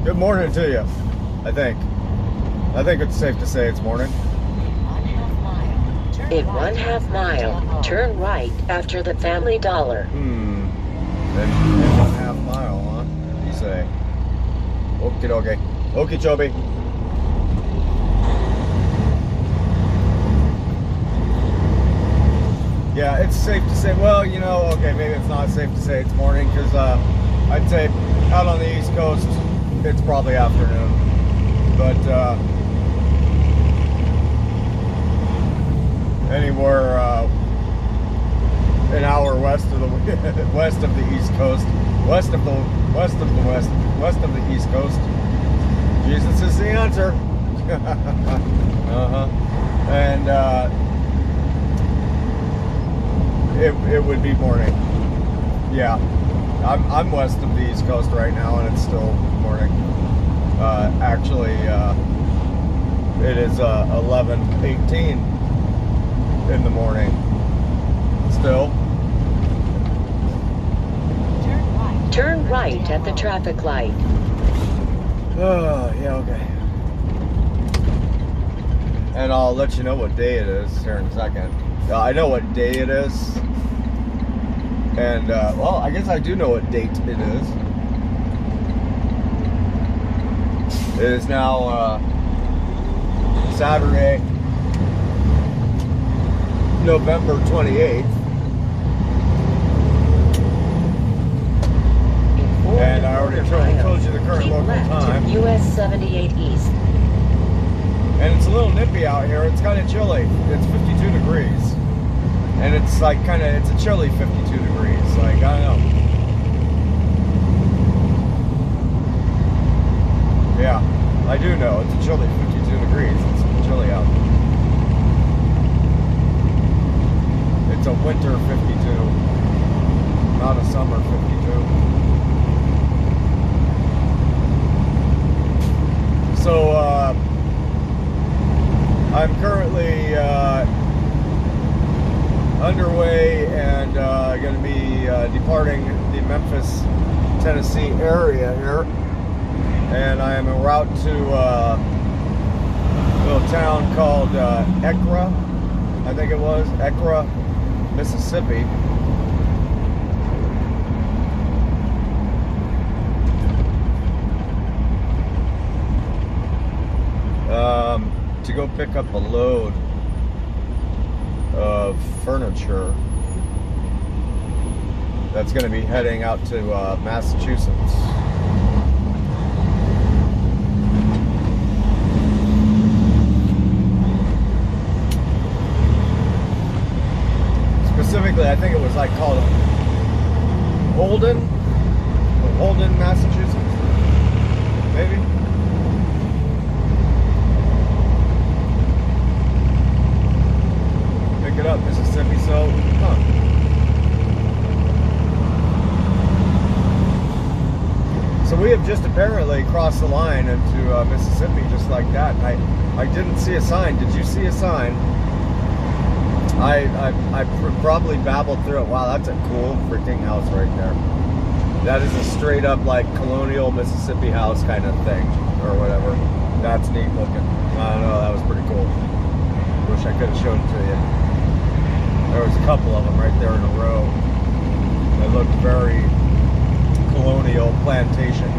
Good morning to you, I think. I think it's safe to say it's morning. In 1/2 mile, turn right after the Family Dollar. In 1/2 mile, huh? You say. Okie dokie. Okie choby. Yeah, it's safe to say, well, you know, okay, maybe it's not safe to say it's morning, because I'd say out on the East Coast, it's probably afternoon. But anywhere an hour west of the East Coast, west of the East Coast, Jesus is the answer. And it would be morning. Yeah, I'm west of the East Coast right now, and it's still morning. Actually, it is 11:18 in the morning. Still. Turn right at the traffic light. Oh, yeah, okay. And I'll let you know what day it is here in a second. I know what day it is. And, well, I guess I do know what date it is. It is now Saturday, November 28th. And I already told you the current local time. US 78 East. And it's a little nippy out here. It's kind of chilly. It's 52 degrees. And it's like it's a chilly 52 degrees. Like, I don't know. Yeah, I do know. It's a chilly 52 degrees. It's chilly out. It's a winter 52. Not a summer 52. So, I'm currently underway and going to be departing the Memphis, Tennessee area here. And I am en route to a little town called Ecru, I think it was, Ecru, Mississippi. To go pick up a load of furniture that's going to be heading out to Massachusetts. Specifically, I think it was like called Holden, Massachusetts, maybe. It up, Mississippi, so, So we have just apparently crossed the line into Mississippi just like that. I didn't see a sign. Did you see a sign? I probably babbled through it. Wow, that's a cool freaking house right there. That is a straight up like colonial Mississippi house kind of thing, or whatever. That's neat looking. I don't know, that was pretty cool. Wish I could have showed it to you. There was a couple of them right there in a row. They looked very colonial plantation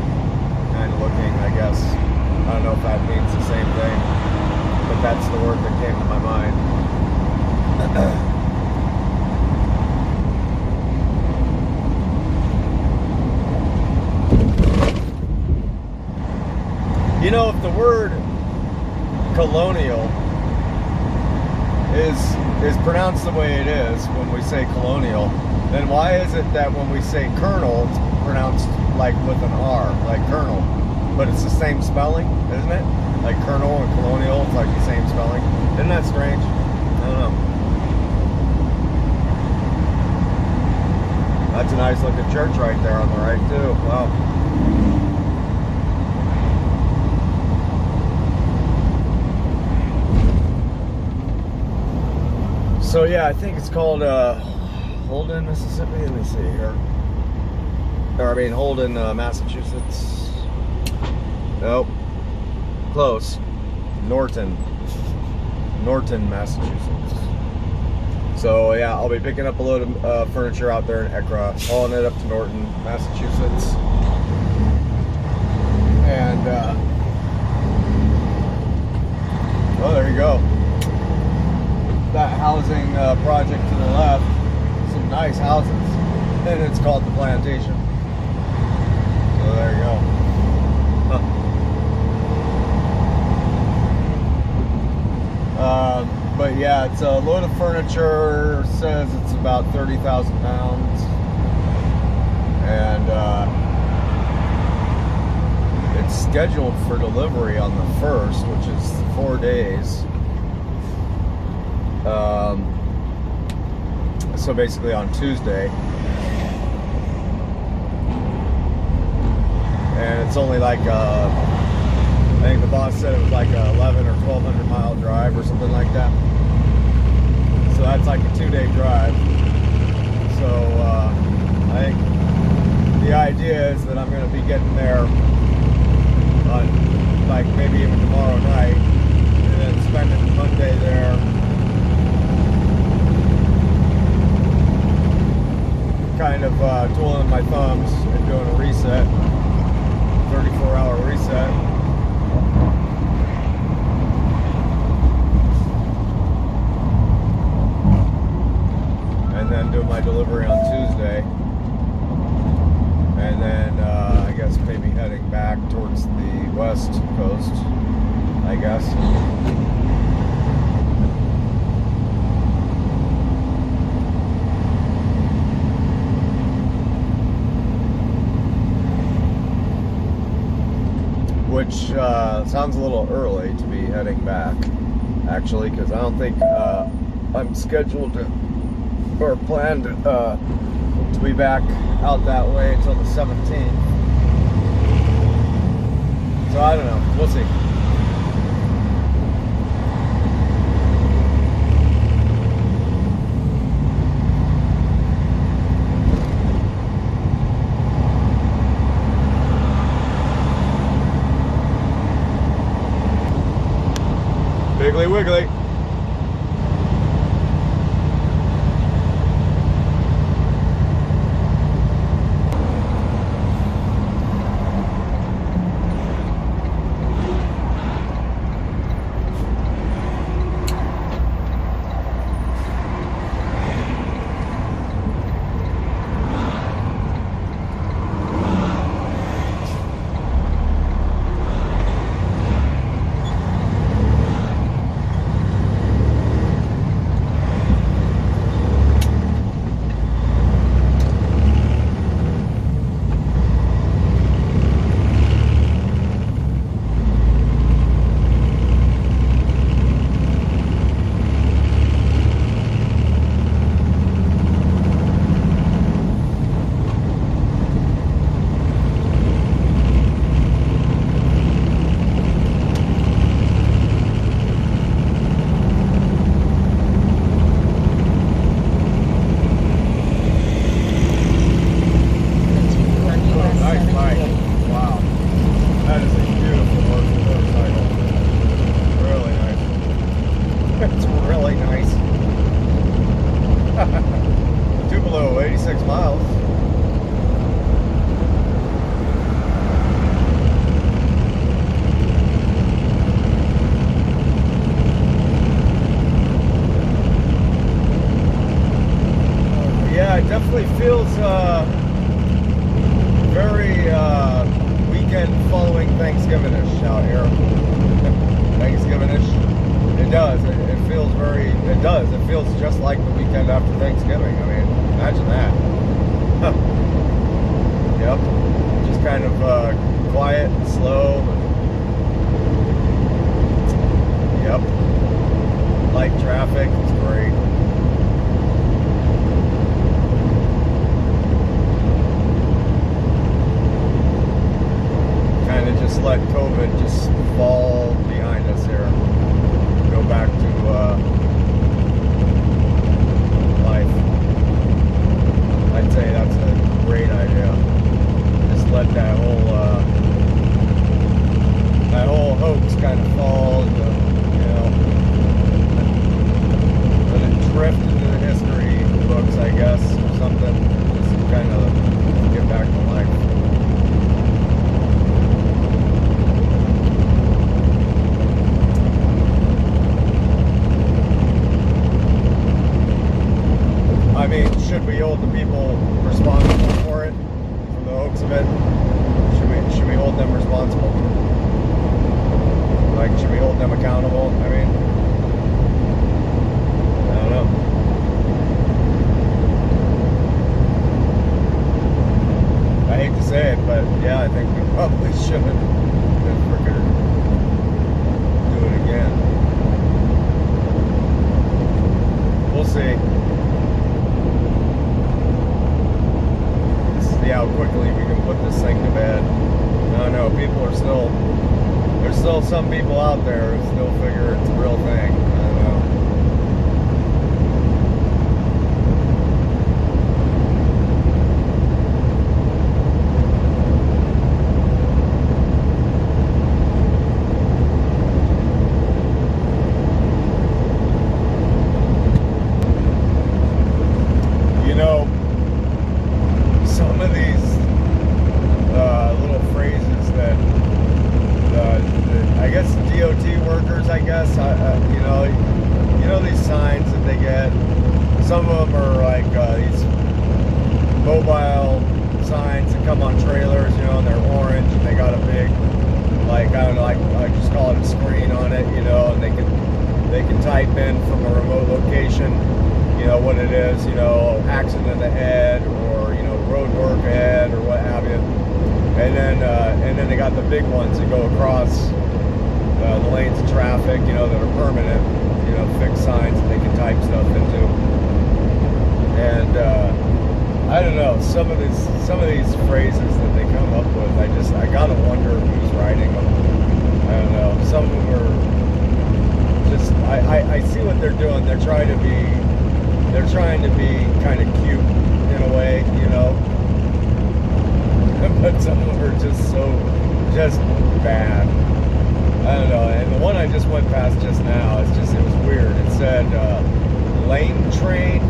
kind of looking, I guess. I don't know if that means the same thing, but that's the word that came to my mind. You know, if the word colonial is pronounced the way it is when we say colonial, then why is it that when we say colonel, it's pronounced like with an R, like colonel, but it's the same spelling, isn't it? Like colonel and colonial, it's like the same spelling. Isn't that strange? I don't know. That's a nice looking church right there on the right too. Wow. So yeah, I think it's called Holden, Mississippi. Let me see here. Or I mean Holden, Massachusetts. Nope. Close. Norton, Massachusetts. So yeah, I'll be picking up a load of furniture out there in Ecru, hauling it up to Norton, Massachusetts. And oh, there you go. That housing project to the left, some nice houses, and it's called the Plantation. So there you go. But yeah, it's a load of furniture. Says it's about 30,000 pounds, and it's scheduled for delivery on the 1st, which is 4 days. So basically on Tuesday, and it's only like I think the boss said it was like a 11 or 1200 mile drive or something like that. So that's like a 2-day drive. So I think the idea is that I'm going to be getting there on like maybe even tomorrow night, and then spending Monday there, kind of twiddling my thumbs and doing a reset, 34-hour reset. And then do my delivery on Tuesday, and then I guess maybe heading back towards the west coast, I guess. Which sounds a little early to be heading back, actually, because I don't think I'm scheduled to or planned to be back out that way until the 17th. So I don't know. We'll see. Wiggly wiggly. Tupelo, 86 miles. Yeah, it definitely feels very weekend following Thanksgiving-ish out here. Thanksgiving-ish. It does. It feels very. It does. It feels just like the weekend after Thanksgiving. I mean, imagine that. Yep. Just kind of quiet and slow. Yep. Light traffic. It's great. Kind of just let COVID just fall behind us here. Go back to life. I'd say that's a great idea. Just let that whole accountable. I mean, I don't know. I hate to say it, but yeah, I think we probably should if we're gonna do it again. We'll see. See how quickly we can put this thing to bed. I don't know, people are still, there's still some people out there who still figure it's a real thing. I don't know. You know, some of these little phrases that I guess DOT workers, I guess, you know these signs that they get. Some of them are like these mobile signs that come on trailers, you know, and they're orange and they got a big, like, I don't know, I just call it a screen on it, you know, and they can type in from a remote location, you know, what it is, you know, accident ahead, or, you know, road work ahead, or what have you. And then they got the big ones that go across the lanes of traffic, you know, that are permanent, you know, fixed signs that they can type stuff into. And I don't know, some of these phrases that they come up with, I gotta wonder who's writing them. I don't know. Some of them are just, I see what they're doing. They're trying to be kind of cute in a way, you know. But some of them are just bad. I don't know. And the one I just went past just now, it was weird. It said lane train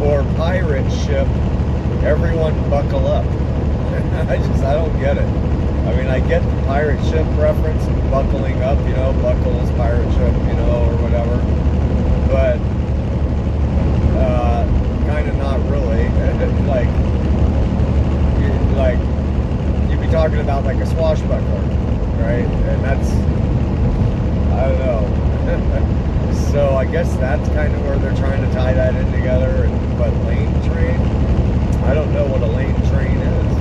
or pirate ship, everyone buckle up. I don't get it. I mean, I get the pirate ship reference and buckling up, you know, buckle is pirate ship, you know, or whatever. But kind of not really. Like you'd be talking about like a swashbuckler, right? And that's, I don't know. So I guess that's kind of where they're trying to tie that in together. But lane train, I don't know what a lane train is.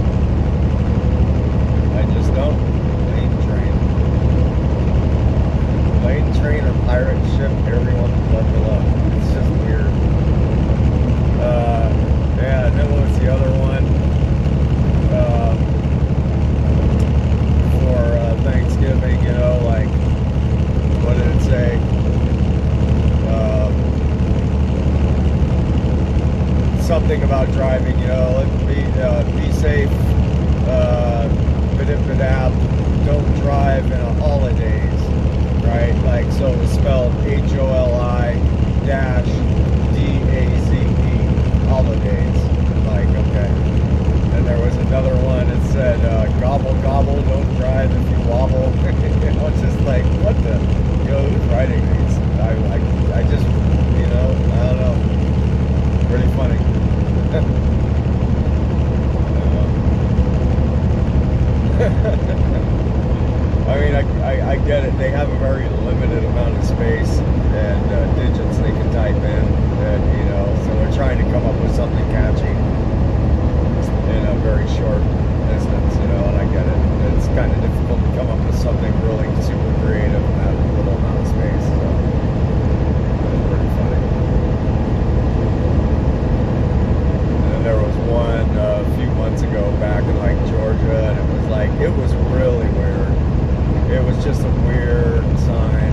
I just don't. Lane train or pirate ship, everyone buckle up. It's just weird. Yeah, and then what's the other one? For Thanksgiving, you know, like, what did it say? Something about driving, you know, be safe, don't drive in a holidays, right? Like, so it was spelled HOLI-DAZE, holidays. Like, okay. And there was another one that said, gobble, gobble, don't drive if you wobble. It's just like, what the, you know, who's writing these? I just, you know, I don't know. Pretty funny. I mean, I get it. They have a very limited amount of space and digits they can type in, and, you know, so they're trying to come up with something catchy in a very short distance, you know, and I get it. It's kind of difficult to come up with something really super creative in that little amount of space. So it's pretty funny. And there was one a few months ago back in like Georgia, and it was really weird. It was just a weird sign.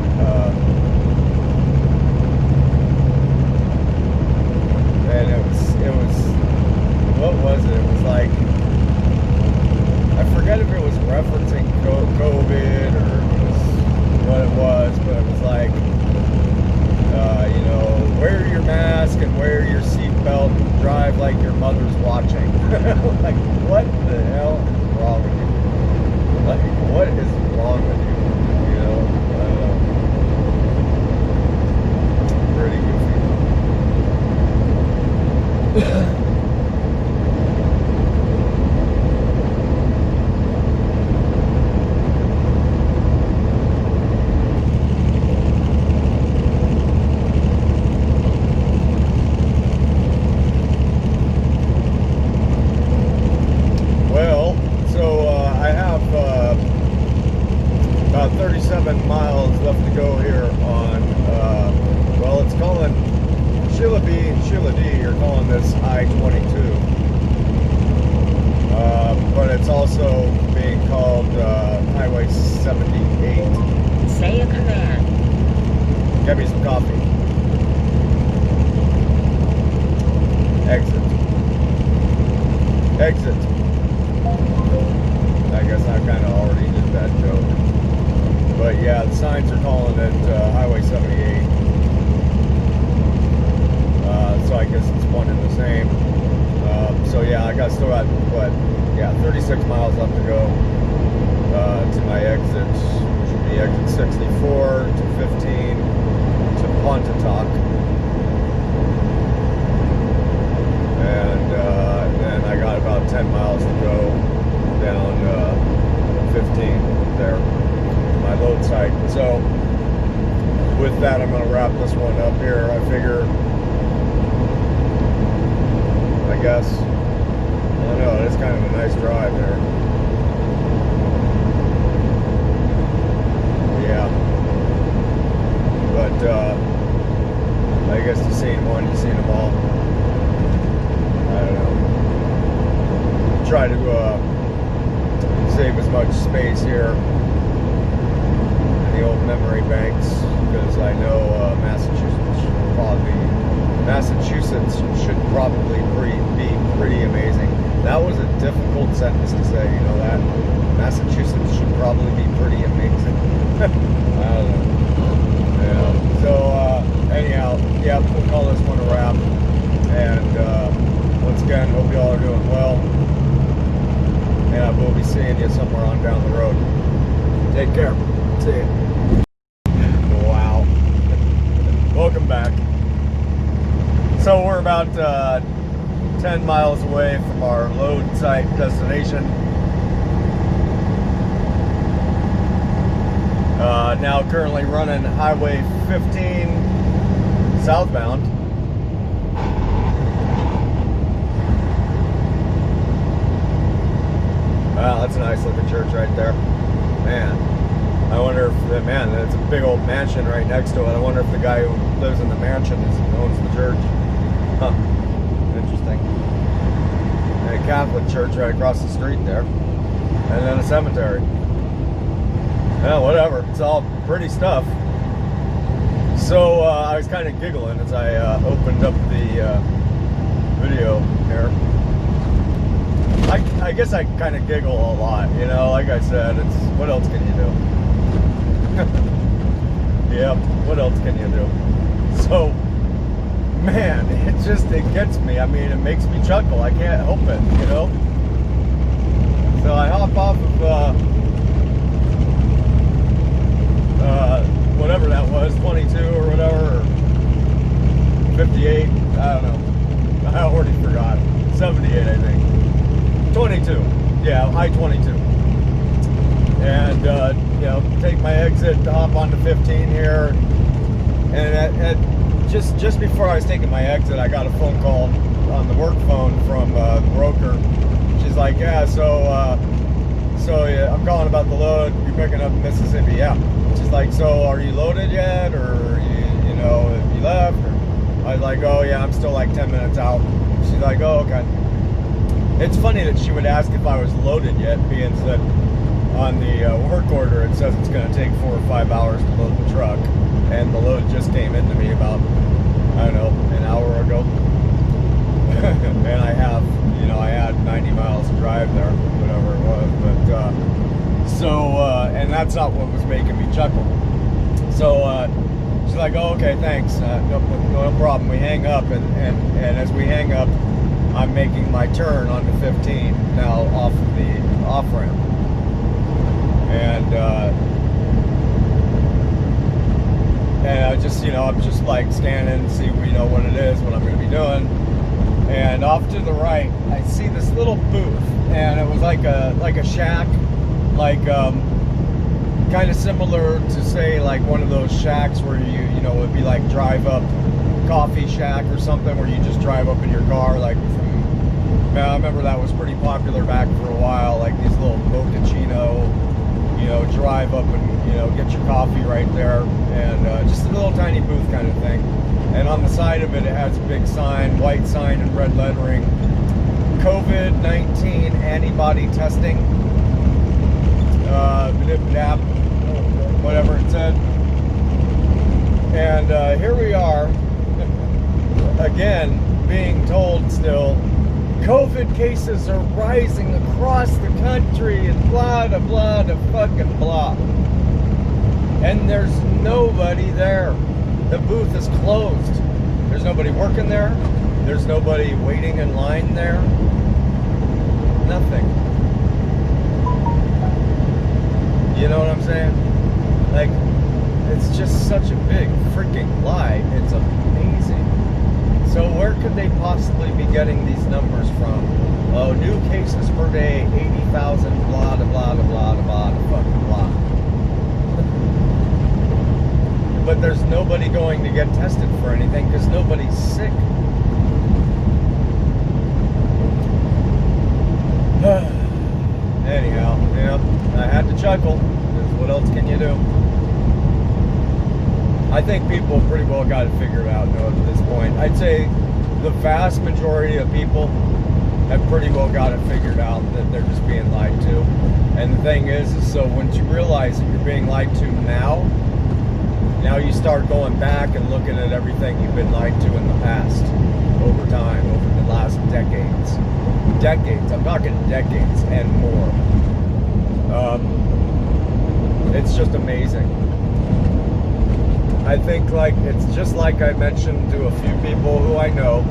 And it was, what was it? It was like, I forget if it was referencing COVID or it was what it was, but it was like, you know, wear your mask and wear your seatbelt and drive like your mother's watching. Like, what the hell is wrong with you? Like, what is wrong with you? You know, pretty goofy. About 37 miles left to go here on, well, it's calling Sheila B and Sheila D are calling this I-22. But it's also being called Highway 78. Say a command. Get me some coffee. Exit. Exit. I guess I kind of already did that joke. But yeah, the signs are calling it Highway 78. So I guess it's one and the same. So yeah, still got, what, yeah, 36 miles left to go to my exit, which would be exit 64 to 15 to Pontotoc. And then I got about 10 miles to go down 15 there, my load site. So with that, I'm going to wrap this one up here. I figure, I guess, I don't know, it's kind of a nice drive there. Yeah. But I guess you've seen one, you've seen them all. I don't know. Try to save as much space here in the old memory banks, because I know Massachusetts should probably be pretty amazing. That was a difficult sentence to say, you know that? Massachusetts should probably be pretty amazing. I don't know. Yeah. So anyhow, yeah, we'll call this one a wrap. And once again, hope you all are doing well. And I will be seeing you somewhere on down the road. Take care. See you. Wow. Welcome back. So we're about 10 miles away from our load site destination. Now currently running Highway 15 southbound. Wow, that's a nice looking church right there. Man, I wonder if, man, it's a big old mansion right next to it. I wonder if the guy who lives in the mansion owns the church. Huh, interesting. And a Catholic church right across the street there. And then a cemetery. Yeah, whatever, it's all pretty stuff. So I was kind of giggling as I opened up the video here. I guess I kind of giggle a lot, you know, like I said, it's, what else can you do? Yeah, what else can you do? So, man, it gets me. I mean, it makes me chuckle. I can't help it, you know? So I hop off of, whatever that was, 22 or whatever, or 58, I don't know. I already forgot. 78, I think. 22, yeah, I-22. And, you know, take my exit to hop onto 15 here. And just before I was taking my exit, I got a phone call on the work phone from the broker. She's like, yeah, so yeah, I'm calling about the load. You're picking up in Mississippi, yeah. She's like, so are you loaded yet? Or, you know, have you left? Or, I was like, oh yeah, I'm still like 10 minutes out. She's like, oh, okay. It's funny that she would ask if I was loaded yet, being that on the work order it says it's going to take 4 or 5 hours to load the truck, and the load just came into me about, I don't know, an hour ago. And I have, you know, I had 90 miles to drive there, whatever it was, but and that's not what was making me chuckle. So she's like, oh, okay, thanks, no problem. We hang up, and as we hang up, I'm making my turn onto 15 now off of the off-ramp. And I just, you know, I'm just like scanning to see, you know, what it is, what I'm going to be doing. And off to the right, I see this little booth, and it was like a shack, like kind of similar to, say, like one of those shacks where you know, it'd be like drive-up coffee shack or something, where you just drive up in your car, like from, I remember that was pretty popular back for a while, like these little mochaccino, you know, drive drive up and, you know, get your coffee right there, and just a little tiny booth kind of thing. And on the side of it, it has a big sign, white sign and red lettering, COVID-19 antibody testing, whatever it said. And here we are, again, being told still, COVID cases are rising across the country and blah, blah, blah, blah, fucking blah. And there's nobody there. The booth is closed. There's nobody working there. There's nobody waiting in line there. Nothing. You know what I'm saying? Like, it's just such a big freaking lie. It's amazing. So where could they possibly be getting these numbers from? Oh, new cases per day, 80,000, blah, blah, blah, blah, blah, blah, fucking blah. But there's nobody going to get tested for anything because nobody's sick. Anyhow, yeah, I had to chuckle, because what else can you do? I think people pretty well got it figured out, though, at this point. I'd say the vast majority of people have pretty well got it figured out that they're just being lied to. And the thing is so once you realize that you're being lied to now you start going back and looking at everything you've been lied to in the past, over time, over the last decades. Decades, I'm talking decades and more. It's just amazing. I think, like, it's just like I mentioned to a few people who I know,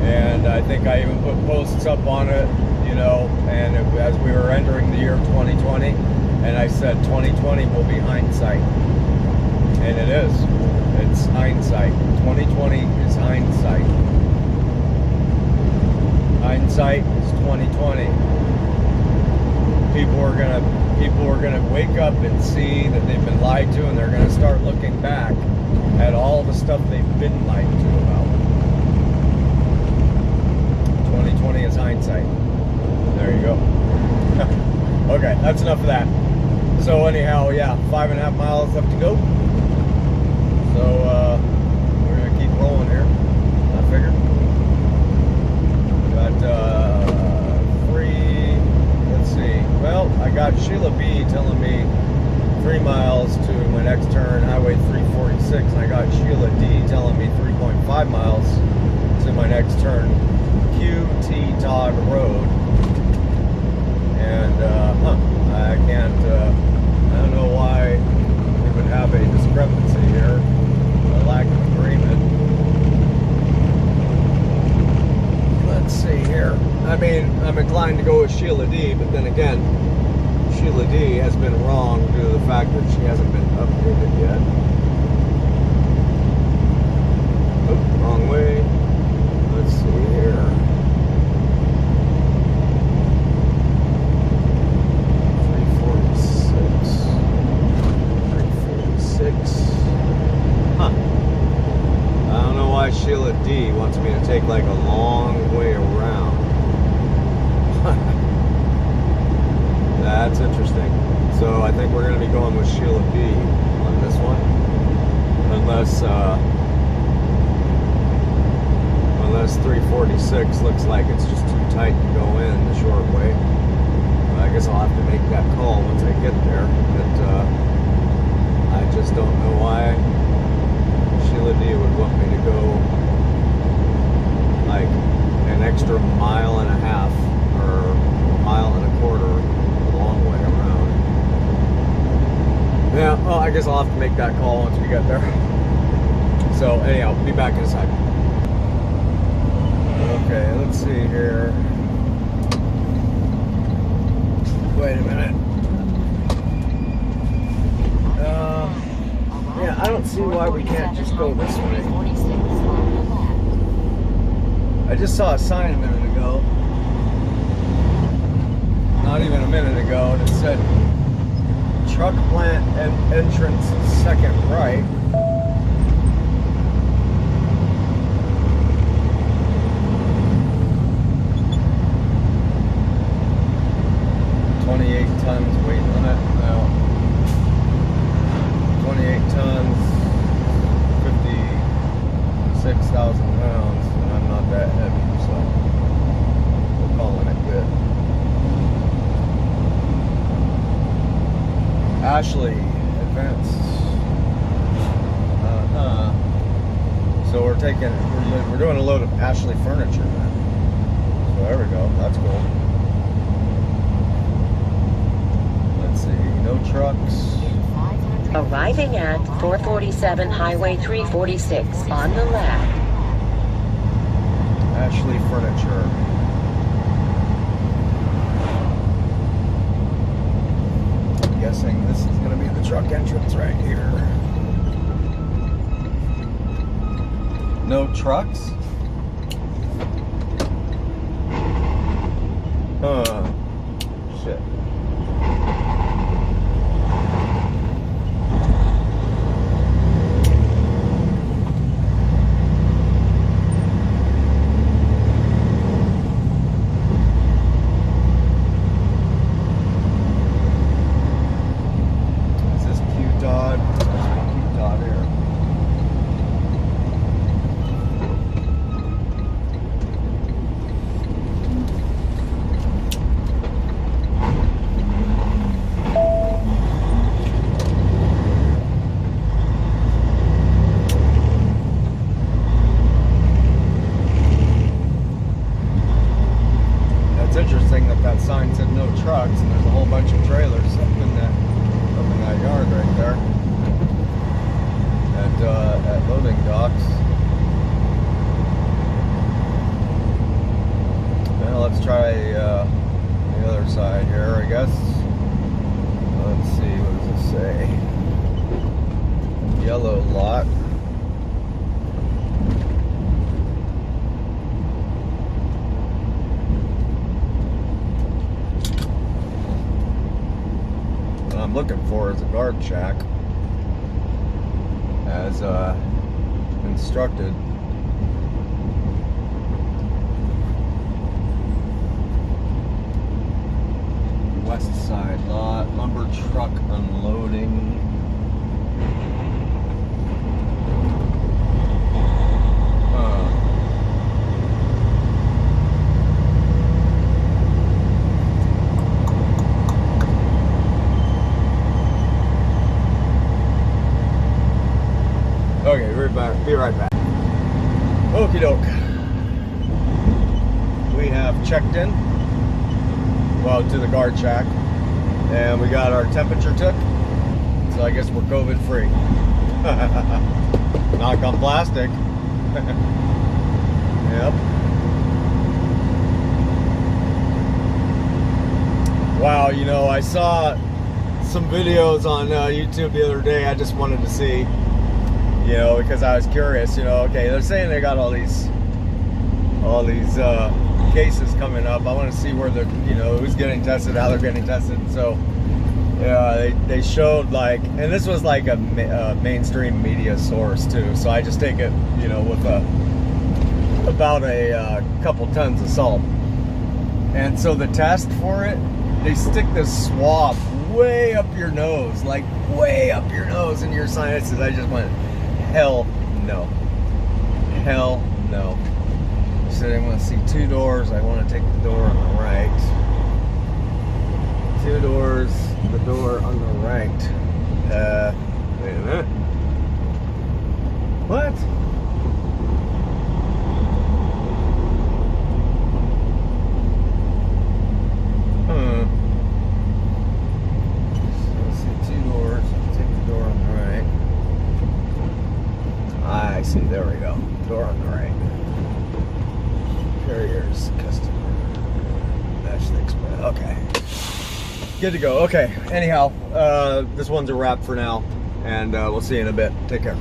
and I think I even put posts up on it, you know, and as we were entering the year 2020, and I said 2020 will be hindsight. And it is. It's hindsight. 2020 is hindsight. Hindsight is 2020. People are gonna wake up and see that they've been lied to, and they're gonna start looking back at all the stuff they've been lied to about. 2020 is hindsight. There you go. Okay, that's enough of that. So anyhow, yeah, 5.5 miles left to go. So we're gonna keep rolling here, I figure. Got let's see. Well, I got Sheila B telling me 3 miles to my next turn, Highway 346, and I got Sheila D telling me 3.5 miles to my next turn, QT Todd Road. And I can't, I don't know why we would have a discrepancy here, a lack of agreement. Let's see here. I mean, I'm inclined to go with Sheila D, but then again, Sheila D has been wrong due to the fact that she hasn't been updated yet. Oh, wrong way. Let's see here. 346. Huh. I don't know why Sheila D wants me to take like a long way around. That's interesting. So I think we're going to be going with Sheila B on this one. Unless 346 looks like it's just too tight to go in the short way. I guess I'll have to make that call once I get there. But I just don't know why Sheila D would want me to go like an extra mile and a half or a mile and a quarter the long way around. Yeah, well, I guess I'll have to make that call once we get there. So anyhow, I'll be back in a second. Okay, let's see here. Wait a minute. Yeah, I don't see why we can't just go this way. I just saw a sign a minute ago. Not even a minute ago, that said truck plant and entrance second right. 28 tons weight limit. No. 28 tons, 56,000 pounds, and I'm not that heavy, so we're calling it good. Ashley, advanced. So we're doing a load of Ashley furniture then. So there we go. That's cool. Let's see. No trucks. Arriving at 447 Highway 346 on the left. Ashley furniture. I'm guessing this is going to be the truck entrance right here. No trucks? Shit. Is this Q dot? That's Q dot here. It's interesting that sign said no trucks, and there's a whole bunch of trailers up in that yard right there at loading docks. Well, let's try the other side here, I guess. Let's see, what does it say? Yellow lot. I'm looking for is a guard shack, as instructed. West side lot, lumber truck unloading. Okay, be right back. Okie doke. We have checked in, well, to the guard shack, and we got our temperature took, so I guess we're COVID free. Knock on plastic. Yep. Wow, you know, I saw some videos on YouTube the other day. I just wanted to see, you know, because I was curious, you know, okay, they're saying they got all these cases coming up. I want to see where they're, you know, who's getting tested, how they're getting tested. So, yeah, they showed, like, and this was like a mainstream media source too. So I just take it, you know, with about a couple tons of salt. And so the test for it, they stick this swab way up your nose, like way up your nose in your sinuses. I just went, hell no. Hell no. She said, I want to see 2 doors. I want to take the door on the right. 2 doors, the door on the right. Wait a minute. What? So let's see, 2 doors. Take the door on the right. I see, there we go. Door on the right. Carriers, customer. That's the express. Okay. Good to go. Okay. Anyhow, this one's a wrap for now, and we'll see you in a bit. Take care.